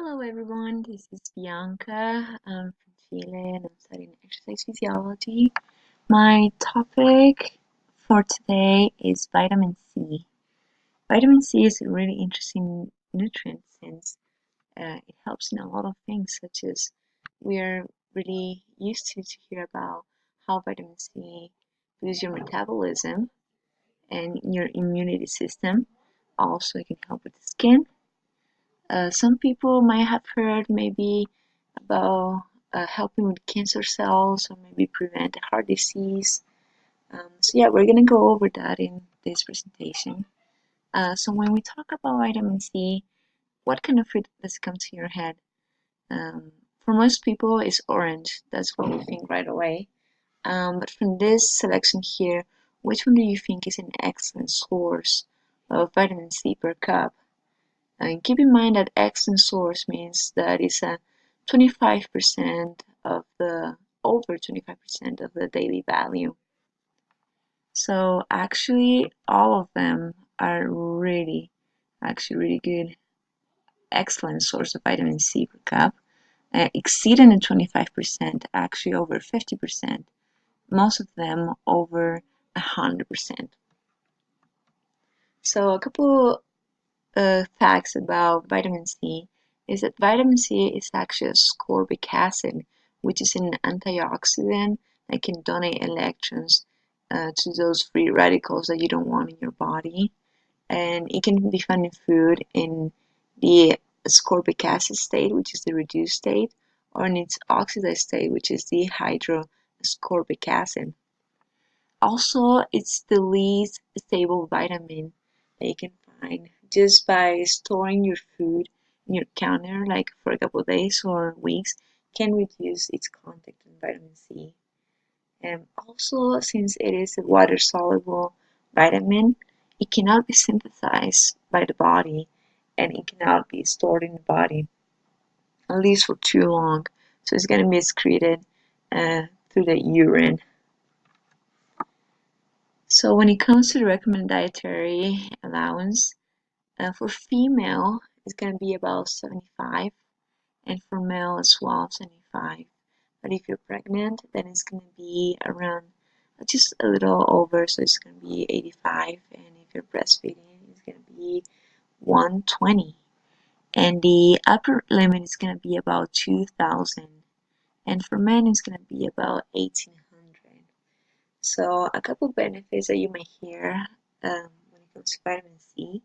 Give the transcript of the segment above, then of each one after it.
Hello everyone, this is Bianca. I'm from Chile and I'm studying exercise physiology. My topic for today is vitamin C. Vitamin C is a really interesting nutrient since it helps in a lot of things, such as we are really used to hear about how vitamin C boosts your metabolism and your immunity system. Also, it can help with the skin. Some people might have heard maybe about helping with cancer cells or maybe prevent heart disease. So yeah, we're gonna go over that in this presentation. So when we talk about vitamin C, what kind of fruit does come to your head? For most people, it's orange. That's what we think right away. But from this selection here, which one do you think is an excellent source of vitamin C per cup? And keep in mind that excellent source means that it's a 25% of the over 25% of the daily value. So actually all of them are really good, excellent source of vitamin C per cup, exceeding the 25%, actually over 50%, most of them over 100%. So a couple facts about vitamin C is that vitamin C is actually ascorbic acid, which is an antioxidant that can donate electrons to those free radicals that you don't want in your body. And it can be found in food in the ascorbic acid state, which is the reduced state, or in its oxidized state, which is the hydroascorbic acid. Also, it's the least stable vitamin that you can find just by storing your food in your counter, like for a couple of days or weeks, can reduce its content in vitamin C. And also, since it is a water soluble vitamin, it cannot be synthesized by the body and it cannot be stored in the body, at least for too long. So it's going to be excreted through the urine. So when it comes to the recommended dietary allowance, for female, it's going to be about 75, and for male as well, 75. But if you're pregnant, then it's going to be around just a little over, so it's going to be 85, and if you're breastfeeding, it's going to be 120. And the upper limit is going to be about 2,000, and for men, it's going to be about 1,800. So a couple benefits that you may hear when it comes to vitamin C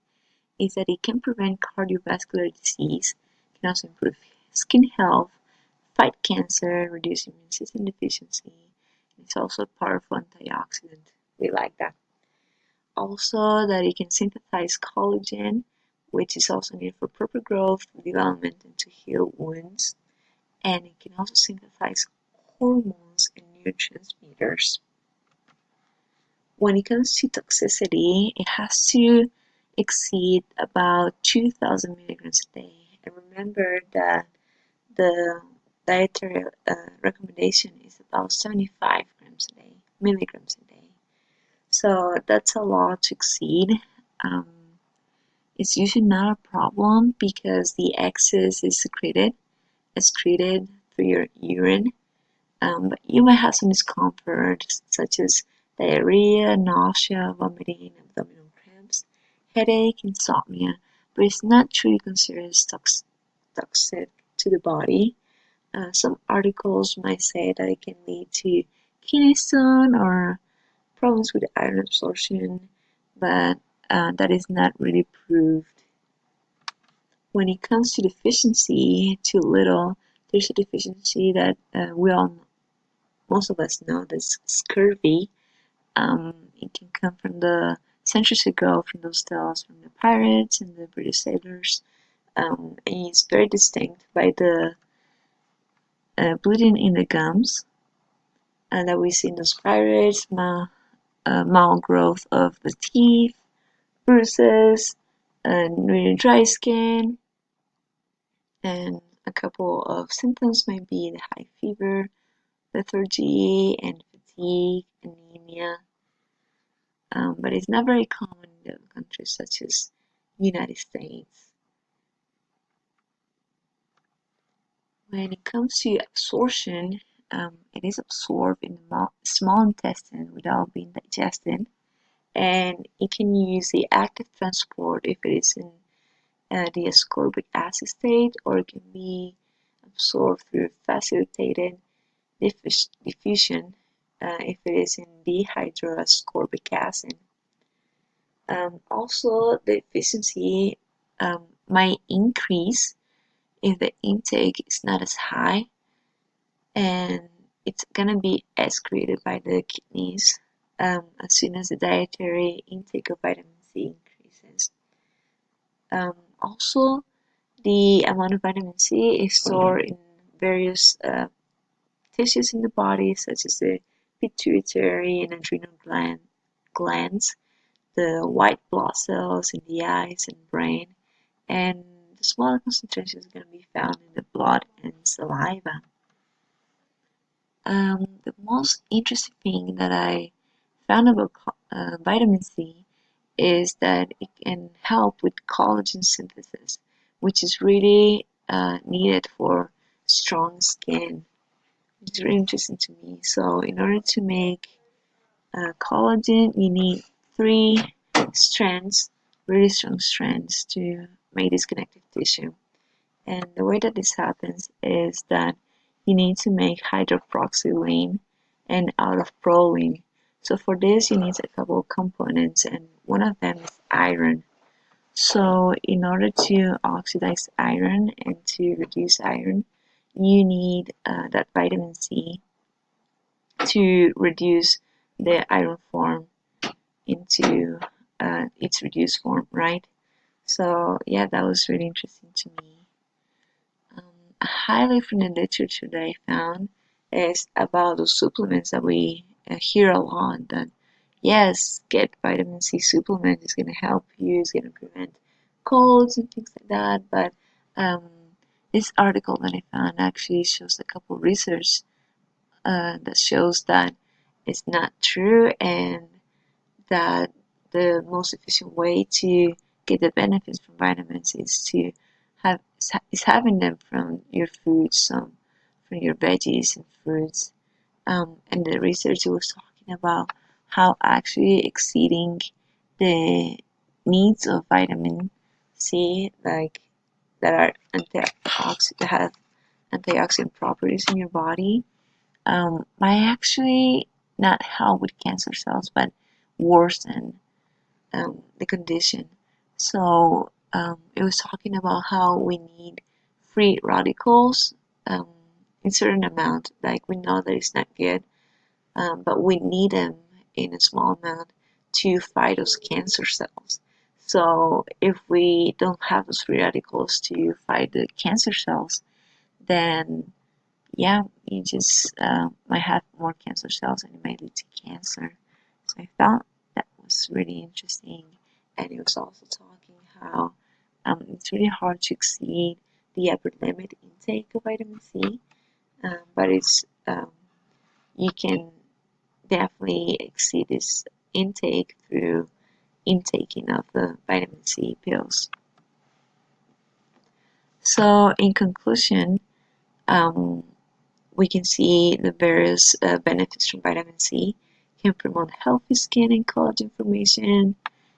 is that it can prevent cardiovascular disease, can also improve skin health, fight cancer, reduce immune system deficiency. It's also a powerful antioxidant. We like that. Also, that it can synthesize collagen, which is also needed for proper growth, development, and to heal wounds. And it can also synthesize hormones and neurotransmitters. When it comes to toxicity, it has to exceed about 2,000 milligrams a day. And remember that the dietary recommendation is about 75 grams a day, milligrams a day. So that's a lot to exceed. Um, it's usually not a problem because the excess is excreted through your urine. But you might have some discomfort, such as diarrhea, nausea, vomiting, abdominal cramps, headache, insomnia, but it's not truly considered as toxic to the body. Some articles might say that it can lead to kidney stone or problems with iron absorption, but that is not really proved. When it comes to deficiency, too little, there's a deficiency that most of us know, that's scurvy. It can come from the centuries ago from those tales from the pirates and the British sailors. And it's very distinct by the bleeding in the gums that we see in those pirates, malgrowth of the teeth, bruises, and really dry skin, and a couple of symptoms may be the high fever, lethargy, and fatigue, anemia. But it's not very common in countries such as United States. When it comes to absorption, it is absorbed in the small intestine without being digested, and it can use the active transport if it is in the ascorbic acid state, or it can be absorbed through facilitated diffusion if it is in dehydroascorbic acid. Also, the efficiency might increase if the intake is not as high, and it's gonna be excreted by the kidneys as soon as the dietary intake of vitamin C increases. Also, the amount of vitamin C is stored in various tissues in the body, such as the pituitary and adrenal glands, the white blood cells in the eyes and brain, and the smaller concentrations are going to be found in the blood and saliva. The most interesting thing that I found about vitamin C is that it can help with collagen synthesis, which is really needed for strong skin. It's really interesting to me. So, in order to make collagen, you need three strands, really strong strands, to make this connective tissue. And the way that this happens is that you need to make hydroxyproline and out of proline. So for this, you need a couple of components, and one of them is iron. So in order to oxidize iron and to reduce iron, you need that vitamin C to reduce the iron form into its reduced form, right? So yeah, that was really interesting to me. A highlight from the literature that I found is about the supplements that we hear a lot. That yes, get vitamin C supplement is going to help you, it's going to prevent colds and things like that. But um, this article that I found actually shows a couple of research that shows that it's not true, and that the most efficient way to get the benefits from vitamins is to have is having them from your foods, from your veggies and fruits. And the researcher was talking about how actually exceeding the needs of vitamin C, like that are antioxidant that have antioxidant properties in your body, might actually not help with cancer cells, but worsen the condition. So it was talking about how we need free radicals um, in certain amount. Like we know that it's not good, but we need them in a small amount to fight those cancer cells. So if we don't have those free radicals to fight the cancer cells, then yeah, you just might have more cancer cells and it may lead to cancer. So I found that was really interesting. And it was also talking how it's really hard to exceed the upper limit intake of vitamin C, but it's you can definitely exceed this intake through intaking of the vitamin C pills. So in conclusion, um, we can see the various benefits from vitamin C. Can promote healthy skin and collagen formation,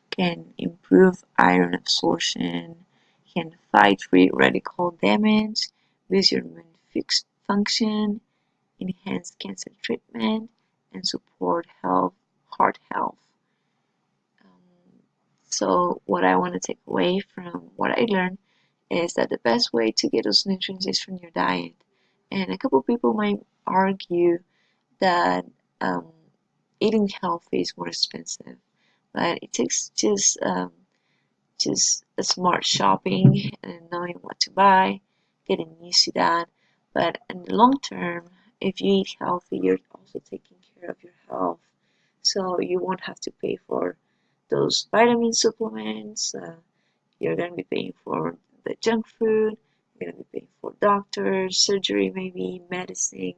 can improve iron absorption, can fight free radical damage, boost your immune function, enhance cancer treatment, and support heart health. Um, so what I want to take away from what I learned is that the best way to get those nutrients is from your diet. And a couple people might argue that um, eating healthy is more expensive, but it takes just a smart shopping and knowing what to buy, getting used to that. But in the long term, if you eat healthy, you're also taking care of your health, so you won't have to pay for those vitamin supplements. You're going to be paying for the junk food. You're going to be paying for doctors, surgery, maybe medicine,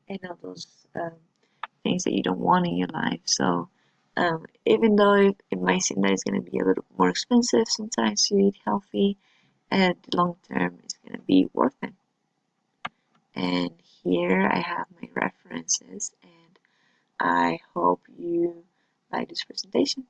and all those things that you don't want in your life. So even though it might seem that it's going to be a little more expensive sometimes to eat healthy, at the long term it's going to be worth it. And here I have my references, and I hope you like this presentation.